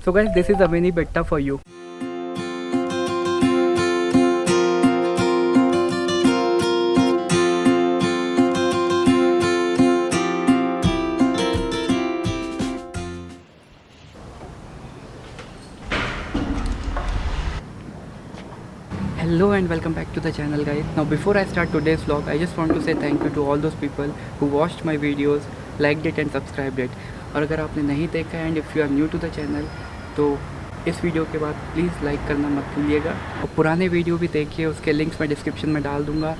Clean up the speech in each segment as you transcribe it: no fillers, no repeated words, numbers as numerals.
So guys, this is Avani Betta for you. Hello and welcome back to the channel guys. Now before I start today's vlog, I just want to say thank you to all those people who watched my videos, liked it and subscribed it. और अगर आपने नहीं देखा है and if you are new to the channel तो इस video के बाद प्लीज़ लाइक करना मत भूलिएगा और पुराने वीडियो भी देखिए, उसके लिंक्स मैं डिस्क्रिप्शन में डाल दूँगा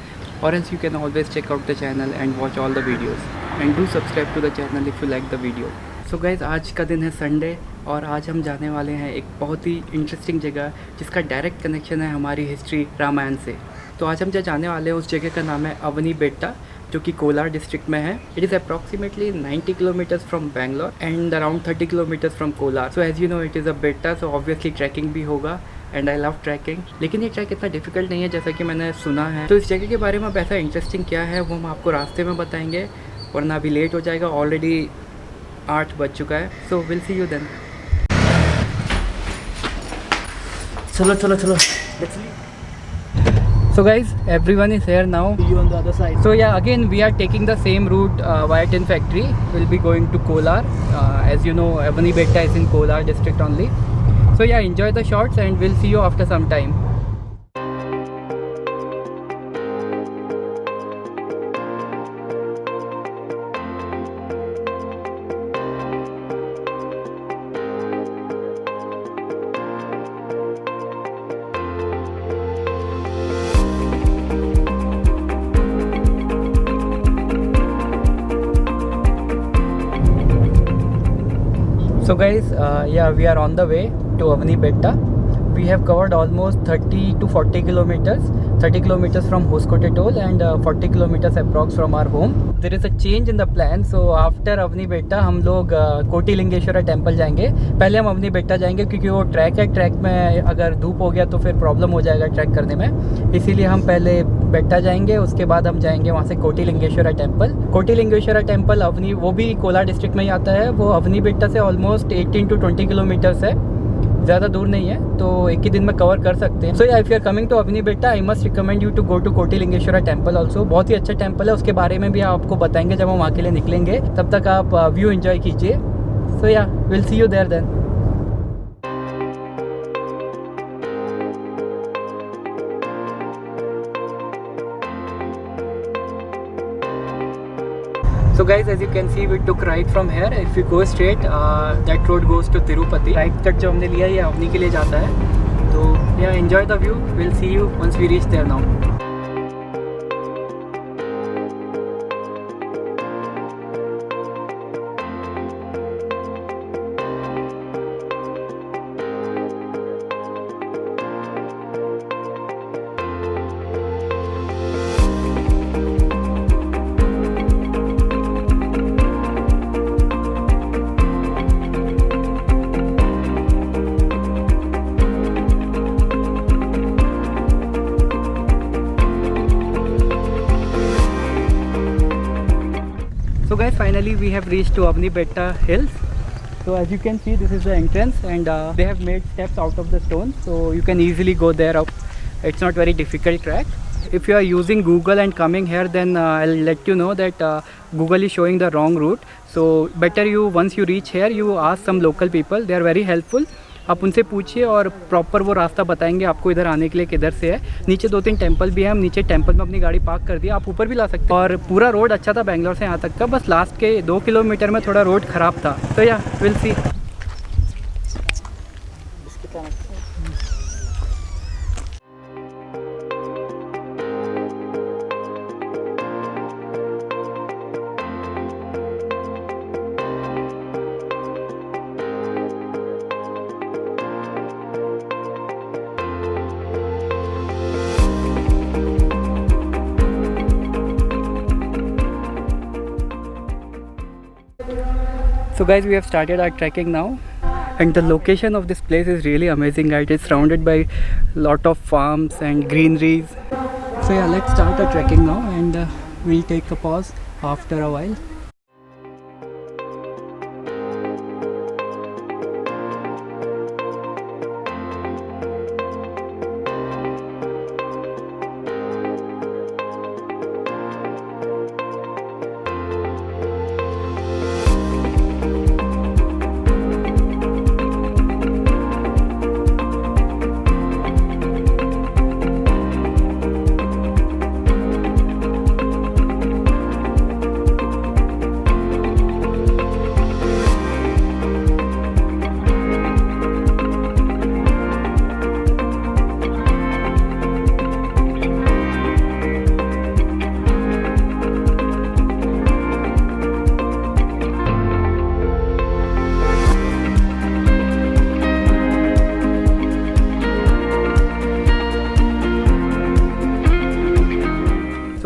और else you can always check out the channel and watch all the videos and do subscribe to the channel if you like the video. So guys, आज का दिन है संडे और आज हम जाने वाले हैं एक बहुत ही इंटरेस्टिंग जगह जिसका डायरेक्ट कनेक्शन है हमारी हिस्ट्री रामायण से। तो आज हम जहाँ जाने वाले हैं उस जगह का नाम है अवनी बेट्टा, जो कि कोलार डिस्ट्रिक्ट में है। It is approximately 90 kilometres from Bangalore and around 30 kilometres from Kolar. So as you know it is a betta, so obviously trekking भी होगा एंड आई लव ट्रैकिंग। लेकिन ये ट्रैक इतना डिफिकल्ट नहीं है जैसा कि मैंने सुना है। तो इस जगह के बारे में अब ऐसा इंटरेस्टिंग क्या है वो हम आपको रास्ते में बताएंगे, वरना अभी लेट हो जाएगा। ऑलरेडी 8 बज चुका है। So will see you then. चलो चलो चलो। So guys, everyone is here now. You on the other side. So yeah, again we are taking the same route via Tin Factory. We'll be going to Kolar. As you know, Avani Betta is in Kolar district only. So yeah, enjoy the shots and we'll see you after some time. So guys, yeah, we are on the way to Avani Betta. We have covered almost 30 to 40 kilometers. 30 kilometers from Hoskote Toll and 40 kilometers approx from our home. There is a change in the plan. So after Avani Betta हम लोग कोटी Lingeshwara temple जाएंगे। पहले हम अवनी बेट्टा जाएंगे क्योंकि वो track है। ट्रैक में अगर धूप हो गया तो फिर प्रॉब्लम हो जाएगा ट्रैक करने में, इसीलिए हम पहले बेट्टा जाएंगे, उसके बाद हम जाएंगे वहाँ से कोटी लिंगेश्वरा टेम्पल। कोटी लिंगेश्वरा टेम्पल अवनी, वो भी कोलार डिस्ट्रिक्ट में ही आता है। वो अवनी बेट्टा से ऑलमोस्ट 18 to 20 किलोमीटर्स है, ज़्यादा दूर नहीं है, तो एक ही दिन में कवर कर सकते हैं। So if you are coming to Avani Betta, I must recommend you to go to Koti Lingeshwara temple also. बहुत ही अच्छा टेम्पल है, उसके बारे में भी आपको बताएंगे जब हम वहाँ के लिए निकलेंगे। तब तक आप व्यू एंजॉय कीजिए। So yeah will see you there then. So guys, as you can see, we took right from here. If we go straight, that road goes to Tirupati. Right cut जो हमने लिया है ये अवनी के लिए जाता है। तो yeah, enjoy the view. We'll see you once we reach there now. So guys, finally we have reached to Avani Betta Hills. So as you can see, this is the entrance and they have made steps out of the stone, so you can easily go there up. It's not very difficult track. If you are using Google and coming here, then I'll let you know that Google is showing the wrong route. So better you, once you reach here, you ask some local people. They are very helpful. आप उनसे पूछिए और proper वो रास्ता बताएंगे आपको इधर आने के लिए किधर से है। नीचे 2-3 टेंपल भी है, हम नीचे टेंपल में अपनी गाड़ी पार्क कर दिया, आप ऊपर भी ला सकते हैं। और पूरा रोड अच्छा था बैंगलोर से यहाँ तक का, बस लास्ट के 2 किलोमीटर में थोड़ा रोड ख़राब था। तो या will C. So guys, we have started our trekking now and the location of this place is really amazing, right? It's surrounded by lot of farms and greeneries. So yeah, let's start our trekking now and we'll take a pause after a while.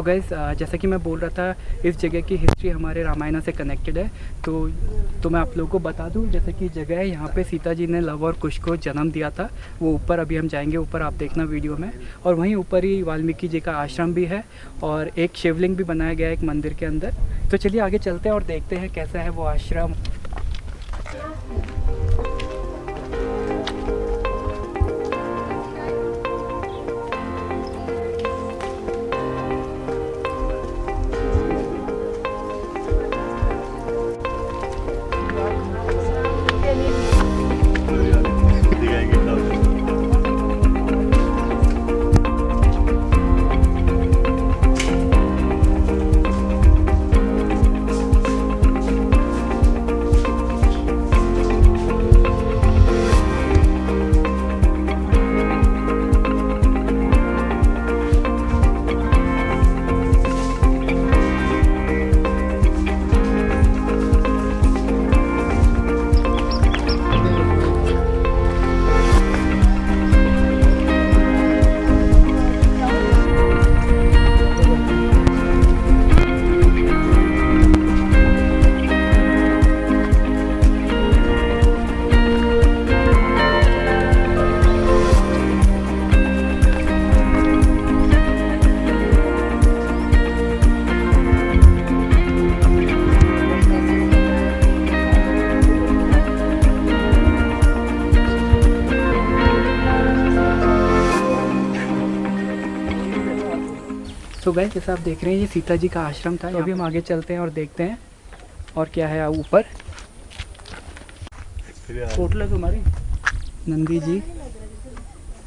Guys जैसा कि मैं बोल रहा था, इस जगह की history हमारे रामायण से कनेक्टेड है। तो मैं आप लोगों को बता दूं, जैसे कि जगह है यहाँ पे सीता जी ने लव और कुश को जन्म दिया था। वो ऊपर अभी हम जाएंगे, ऊपर आप देखना वीडियो में। और वहीं ऊपर ही वाल्मीकि जी का आश्रम भी है और एक शिवलिंग भी बनाया गया है एक मंदिर के अंदर। तो चलिए आगे चलते हैं और देखते हैं कैसा है वो आश्रम। तो गाइस जैसा आप देख रहे हैं ये सीता जी का आश्रम था। अभी हम आगे चलते हैं और देखते हैं और क्या है ऊपर। होटल है तुम्हारी? नंदी जी,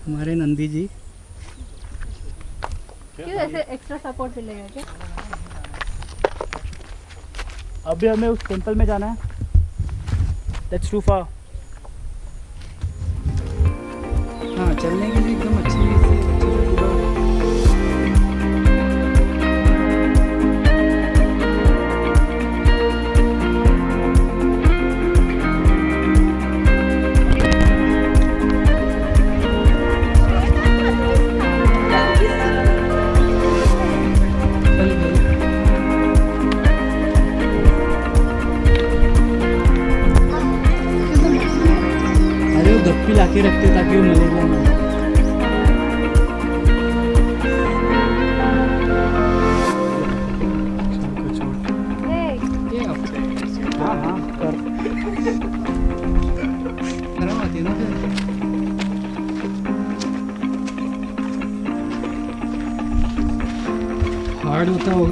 हमारे नंदी जी। क्यों ऐसे एक्स्ट्रा सपोर्ट मिलेगा क्या? अभी हमें उस टेंपल में जाना है। That's too far. हाँ, चलने के लिए एकदम अच्छी से पूरा। अरे वो गप्पी लाके रखते ताकि वो मलेरिया ना हो। ये हाँ हाँ कर खराब आती है ना फिर। हार्ड होता हो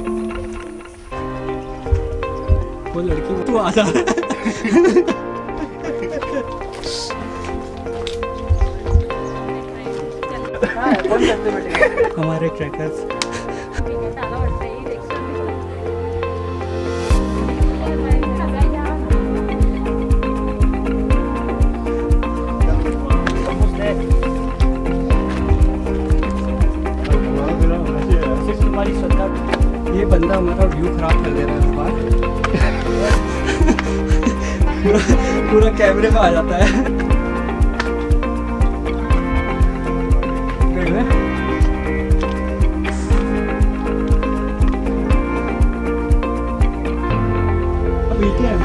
वो लड़की तू आ जा। हमारे ट्रैकर्स। तुम्हारी श्रद्धा। ये बंदा हमारा व्यू खराब कर दे रहा है बार। पूरा कैमरे में आ जाता है। ठीक है।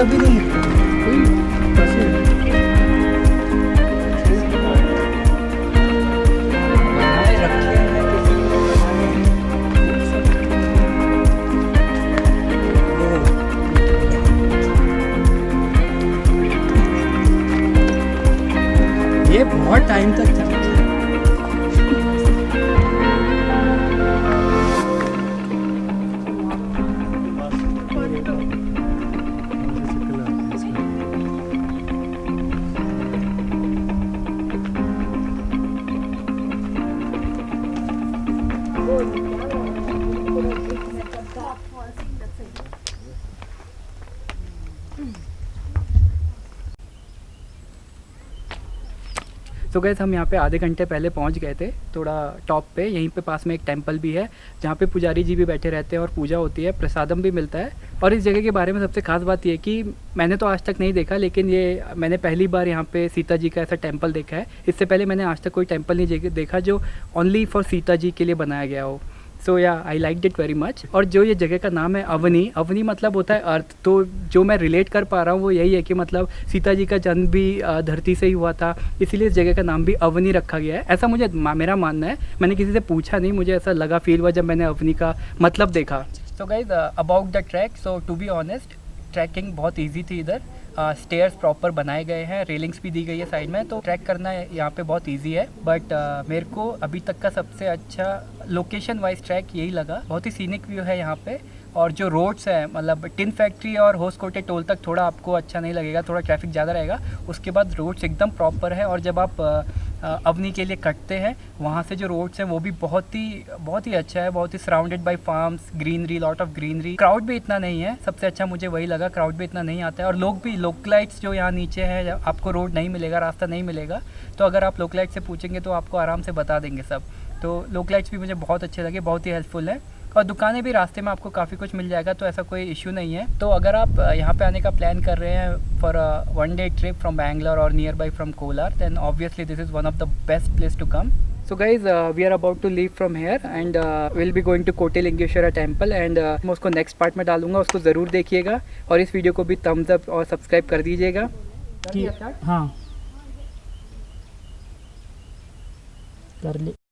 कभी नहीं कैसे बनाए रखे हैं किसी ने। ये बहुत टाइम तक चला। तो गैस हम यहाँ पे आधे घंटे पहले पहुँच गए थे थोड़ा टॉप पे। यहीं पे पास में एक टेंपल भी है जहाँ पे पुजारी जी भी बैठे रहते हैं और पूजा होती है, प्रसादम भी मिलता है। और इस जगह के बारे में सबसे खास बात ये कि मैंने तो आज तक नहीं देखा, लेकिन ये मैंने पहली बार यहाँ पे सीता जी का ऐसा टेंपल देखा है। इससे पहले मैंने आज तक कोई टेंपल नहीं देखा जो ओनली फॉर सीता जी के लिए बनाया गया हो। सो या I like it very much. और जो ये जगह का नाम है अवनी, अवनी मतलब होता है अर्थ। तो जो मैं रिलेट कर पा रहा हूँ वो यही है कि मतलब सीता जी का जन्म भी धरती से ही हुआ था, इसीलिए इस जगह का नाम भी अवनी रखा गया है। ऐसा मुझे मेरा मानना है, मैंने किसी से पूछा नहीं, मुझे ऐसा लगा, फील हुआ जब मैंने अवनी का मतलब देखा। So guys about the track, so to be honest trekking बहुत ईजी थी इधर। स्टेयर्स प्रॉपर बनाए गए हैं, रेलिंग्स भी दी गई है साइड में, तो ट्रैक करना यहाँ पे बहुत इजी है। बट मेरे को अभी तक का सबसे अच्छा लोकेशन वाइज ट्रैक यही लगा। बहुत ही सीनिक व्यू है यहाँ पे। और जो रोड्स हैं मतलब टिन फैक्ट्री और होसकोटे टोल तक थोड़ा आपको अच्छा नहीं लगेगा, थोड़ा ट्रैफिक ज़्यादा रहेगा। उसके बाद रोड्स एकदम प्रॉपर है। और जब आप अवनी के लिए कटते हैं वहाँ से जो रोड्स हैं वो भी बहुत ही अच्छा है, बहुत ही surrounded by farms, greenery, lot of greenery. Crowd भी इतना नहीं है, सबसे अच्छा मुझे वही लगा, क्राउड भी इतना नहीं आता है। और लोग भी, लोकलाइट्स जो यहाँ नीचे है, आपको रोड नहीं मिलेगा, रास्ता नहीं मिलेगा, तो अगर आप लोकलाइट से पूछेंगे तो आपको आराम से बता देंगे सब। तो लोकलाइट्स भी मुझे बहुत अच्छे लगे, बहुत ही हेल्पफुल है। और दुकानें भी रास्ते में आपको काफ़ी कुछ मिल जाएगा, तो ऐसा कोई इशू नहीं है। तो अगर आप यहाँ पे आने का प्लान कर रहे हैं for one day trip from Bangalore और nearby from Kolar, then obviously this is one of the best place to come. So guys, we are about to leave from here and we'll be going to Kotilingeshwara temple and मैं उसको next part में डालूंगा, उसको ज़रूर देखिएगा। और इस video को भी थम्स अप और सब्सक्राइब कर दीजिएगा। हाँ कर ले।